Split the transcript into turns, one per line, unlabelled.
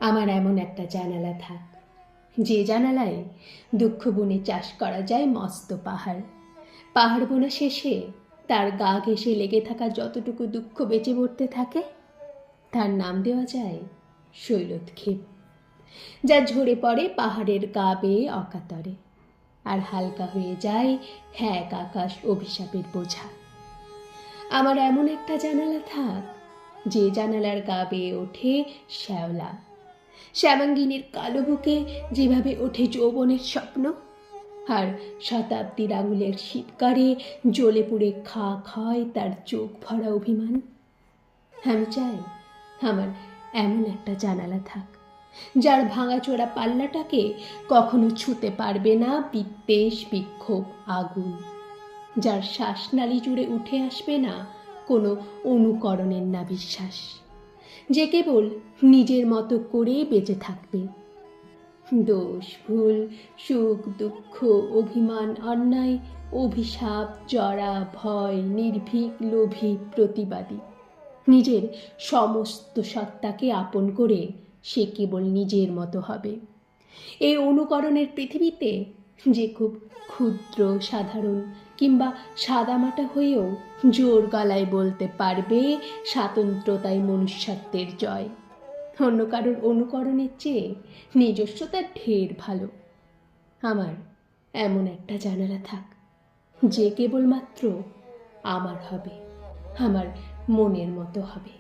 আমার এমন একটা জানালা থাক, যে জানালায় দুঃখ বুনে চাষ করা যায় মস্ত পাহাড়। পাহাড় বোনা শেষে তার গা ঘেঁষে লেগে থাকা যতটুকু দুঃখ বেঁচে পড়তে থাকে, তার নাম দেওয়া যায় শৈলতক্ষেপ, যা ঝরে পড়ে পাহাড়ের গা বেয়ে অকাতরে, আর হালকা হয়ে যায় হ্যাক আকাশ অভিশাপের বোঝা। আমার এমন একটা জানালা থাক, যে জানালার গা বেয়ে ওঠে শ্যাওলা, শ্যামাঙ্গিনীর কালো বুকে যেভাবে ওঠে যৌবনের স্বপ্ন, আর শতাব্দীর আঙুলের শীতকারে জ্বলে পুড়ে খাক হয় তার চোখ ভরা অভিমান। আমি চাই আমার এমন একটা জানালা থাক, যার ভাঙাচোরা পাল্লাটাকে কখনো ছুঁতে পারবে না বিদ্বেষ, বিক্ষোভ, আগুন, যার শ্বাসনালী জুড়ে উঠে আসবে না কোনো অনুকরণের না বিশ্বাস, যে কেবল নিজের মতো করে বেঁচে থাকবে। দোষ, ভুল, সুখ, দুঃখ, অভিমান, অন্যায়, অভিশাপ, জরা, ভয়, নির্ভীক, লোভী, প্রতিবাদী, নিজের সমস্ত সত্তাকে আপন করে সে কেবল নিজের মতো হবে। এই অনুকরণের পৃথিবীতে যে খুব ক্ষুদ্র, সাধারণ কিংবা সাদামাটা হয়েও জোর গলায় বলতে পারবে স্বাতন্ত্র্যতাই মনুষ্যত্বের জয়, অন্য কারোর অনুকরণের চেয়ে নিজস্বতা ঢের ভালো। আমার এমন একটা জানালা থাক, যে কেবলমাত্র আমার হবে, আমার মনের মতো হবে।